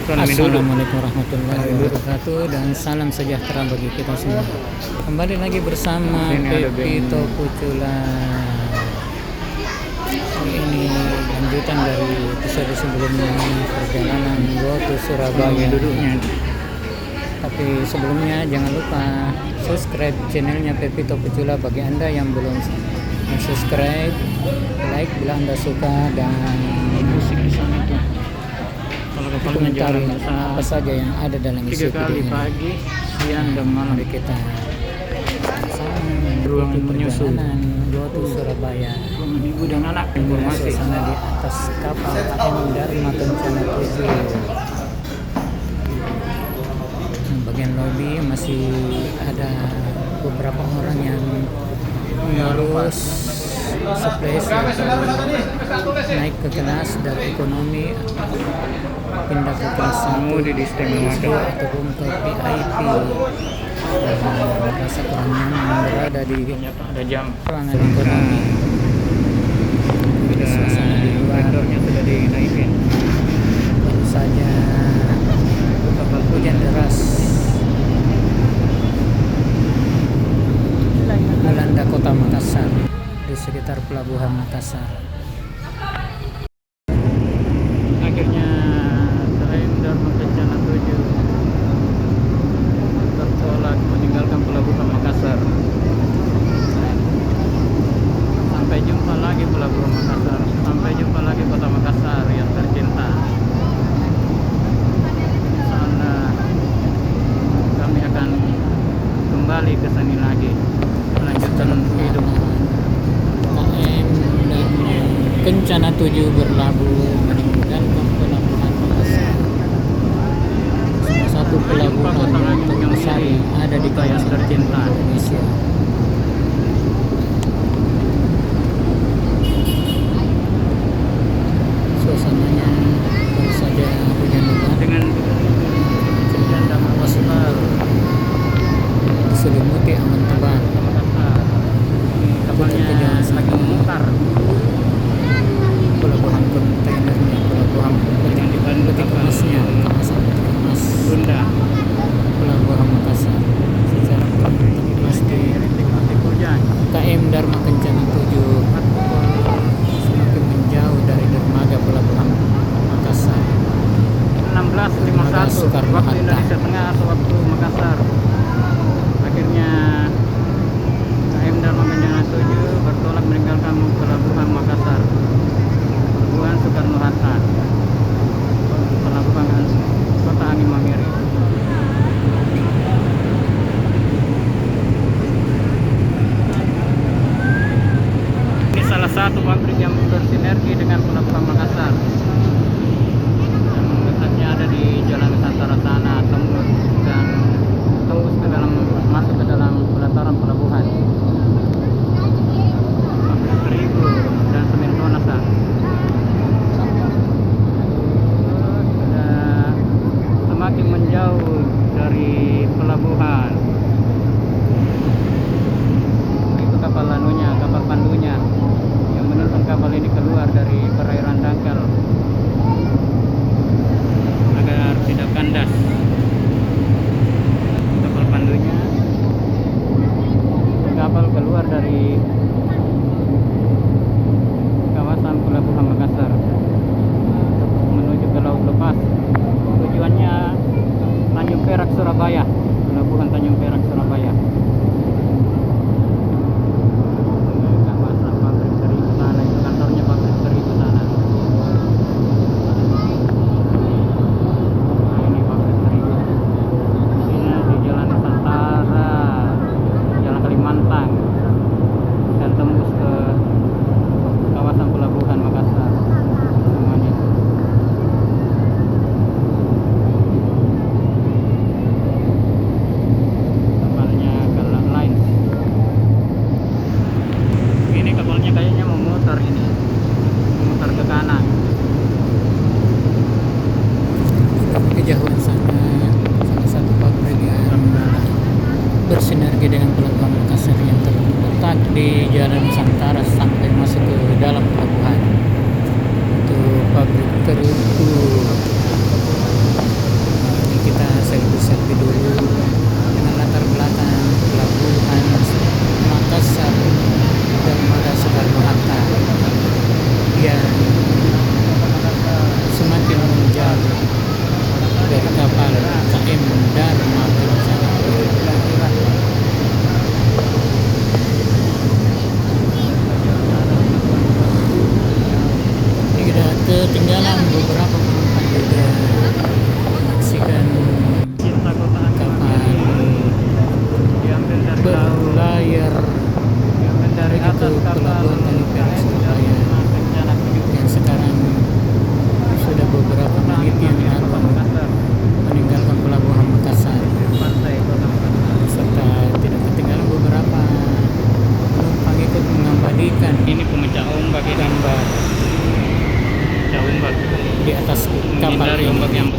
Assalamualaikum warahmatullahi wabarakatuh dan salam sejahtera bagi kita semua. Kembali lagi bersama Pepito Pucula. Ini lanjutan dari episode sebelumnya, perjalanan go to Surabaya. Tapi sebelumnya jangan lupa subscribe channelnya Pepito Pucula bagi Anda yang belum subscribe, like bila Anda suka, dan musik di sana tuh. Komentari apa saja yang ada dalam isi video ini. Pagi, siang, dan malam kita ruang menyusul go to Surabaya. Ibu dan anak informasi Suasana di atas kapal KM Dharma Kencana 7. Bagian lobi masih ada beberapa orang yang harus splash atau naik ke kelas dari ekonomi pindah ke kelas 1 di istimewa ataupun ke VIP. Merasa kurang nyaman berada di ada jam ruangan ekonomi. Suasana di luar vendornya sudah dinaikin. baru saja hujan deras melanda kota Makassar di sekitar pelabuhan Makassar. Akhirnya KM Dharma Kencana 7 bertolak meninggalkan pelabuhan Makassar. Sampai jumpa lagi pelabuhan Makassar. Sampai jumpa lagi kota Makassar yang tercinta. Insyaallah kami akan kembali ke sini lagi, melanjutkan hidup. KM Dharma Kencana 7 berlabuh meninggalkan pelabuhan Makassar, salah satu pelabuhan yang terbesar yang ada di kawasan tercinta Indonesia. Suasananya baru saja hujan lebat dengan janda Makassar. diselimuti awan tebal. Kapalnya lagi memutar. Pelabuhan kontainernya, pelabuhan peti kemasnya, kemasan peti kemas Bunda pelabuhan Makassar secara pasti hujan KM Dharma Kencana 7 semakin menjauh dari dermaga pelabuhan Makassar. 16.51 Soekarno waktu Hatta. Indonesia Tengah atau waktu Makassar. Akhirnya KM Dharma Kencana 7 bertolak meninggalkan pelabuhan Makassar, pelabuhan Soekarno Hatta, pelabuhan kota Angin Mamiri. Ini salah satu pabrik yang bersinergi dengan pelabuhan Makassar. Letaknya ada di Jalan Nusantara sana, tembus ke dalam, masuk ke dalam pelataran pelabuhan. Pabrik terigu dan semen Tonasa. Sudah semakin menjauh dari pelabuhan. Itu kapal lanunya, kapal pandunya yang menuntun kapal ini keluar dari perairan dangkal agar tidak kandas. Kapal pandunya, kapal keluar dari kawasan pelabuhan Makassar menuju ke laut lepas. Tujuannya Tanjung Perak, Surabaya, pelabuhan Tanjung Perak, Surabaya. Kawasan pabrik terigu sana, itu kantornya pabrik terigu sana. Ini pabrik terigu. Ini di Jalan Nusantara, Jalan Kalimantan, dan tembus ke kawasan pelabuhan Makassar semuanya. Kapalnya Galang Lines. Ini kapalnya kayaknya memutar ini, memutar ke kanan. Tapi kejauhan sana salah satu pabrik yang bersinergi dengan pelabuhan Makassar yang terletak di Jalan Nusantara sampai masuk ke dalam pelabuhan. Itu pabrik terigu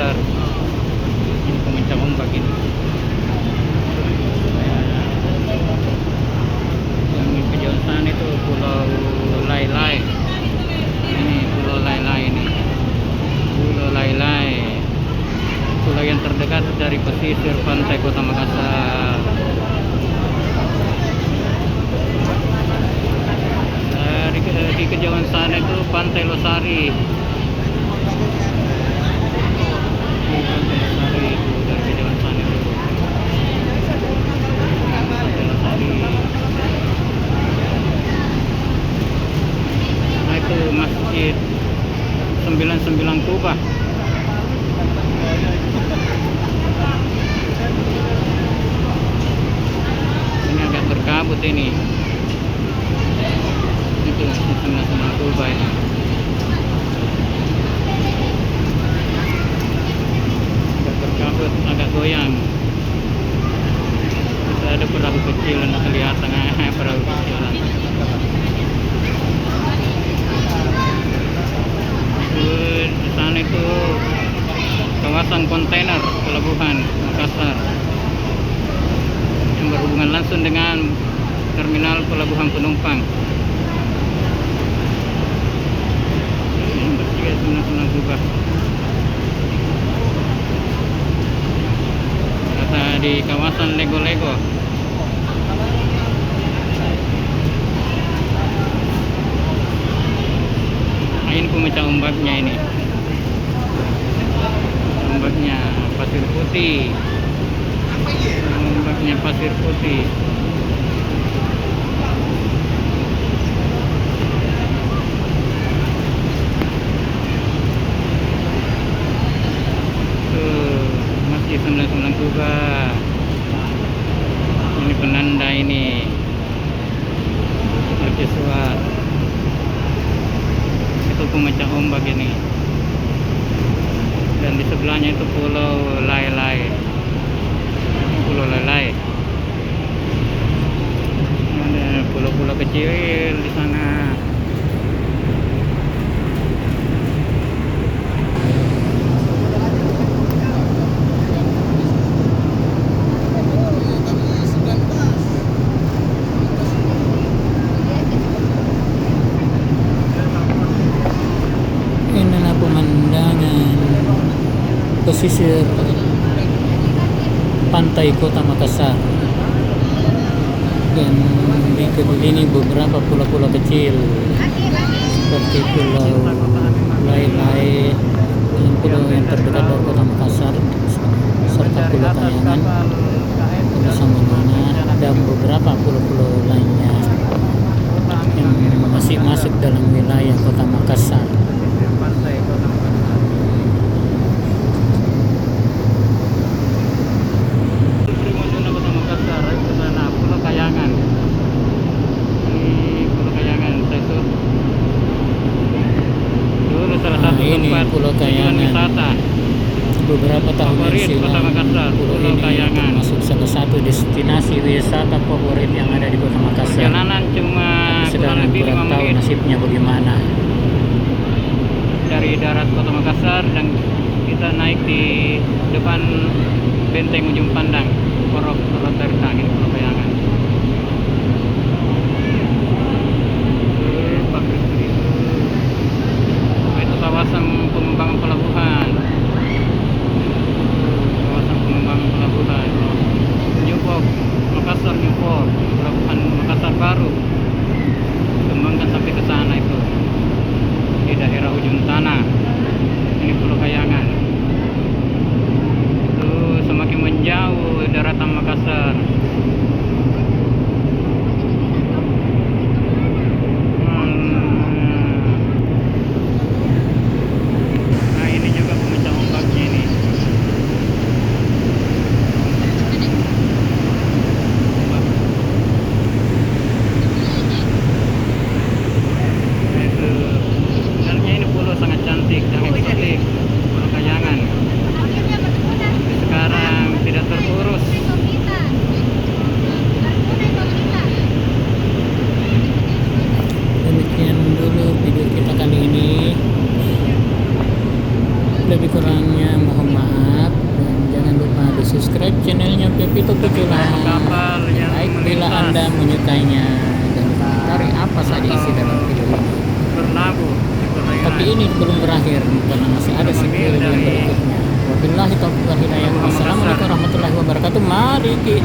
Makassar. Ini pemencak ombak ini. Yang kejauhan sana itu Pulau Lai-Lai. Ini Pulau Lai-Lai ini. Pulau Lai-Lai. Pulau yang terdekat dari pesisir pantai Kota Makassar. Di kejauhan sana itu Pantai Losari. Pantai Losari itu dari kejauhan sana itu. Pantai Losari. Nah itu Masjid 99 Kubah. Ini agak berkabut ini. Itu Masjid Kubah ini. Agak berkabut, agak goyang. Kita ada perahu kecil, nak kelihatan perahu kecil. Di sana itu kawasan kontainer pelabuhan Makassar yang berhubungan langsung dengan terminal pelabuhan penumpang. Ini Masjid 99 Kubah. Kata di kawasan Lego-Lego. Ini pemecah ombaknya ini. Ombaknya pasir putih. Ombaknya pasir putih. Tuh, Masjid 99 Kubah. Ini penanda ini. Mercusuar. Itu pemecah ombak ini, dan di sebelahnya itu Pulau Lai-Lai. Pulau Lai-Lai. Ada pulau-pulau kecil di sana. Inilah pemandangan pesisir pantai Kota Makassar, dan dikelilingi beberapa pulau-pulau kecil seperti Pulau Lai-Lai, pulau yang terdekat dari Kota Makassar, serta Pulau Kayangan, Pulau Samanana, dan beberapa pulau-pulau lainnya yang masih masuk dalam wilayah Kota Makassar. Pantai Kota Makassar. Primodona Kota Makassar ke sana Pulau Kayangan. Ini Pulau Kayangan itu. Dulu salah satu ini tempat Pulau tujuan Kayangan. wisata. Beberapa tahun Favorit yang Kota silam, Makassar, pulau Pulau ini Kayangan. termasuk salah satu destinasi wisata favorit yang ada di Kota Makassar. Perjalanan cuma kurang Sekarang lebih 5 kurang tahu menit nasibnya bagaimana. dari darat Kota Makassar, dan kita naik di depan benteng ujung pandang Porok Rotarita ini Pulau Kayangan. Itu kawasan pengembangan pelabuhan. Kawasan pengembangan pelabuhan Newport, Makassar Newport, pelabuhan Makassar baru. Kembangkan sampai ke sana itu. Di daerah ujung tanah. Ini Pulau Kayangan. Itu semakin menjauh daratan Makassar. begitulah. kapal yang Baik bila melintas Anda menyukainya dan komentari apa saja isi dalam video ini. berlabuh di perairan. Tapi ini belum berakhir karena masih ada sequel yang berikutnya. Wabillahi taufiq wal hidayah. Wassalamualaikum warahmatullahi wabarakatuh. Mari kita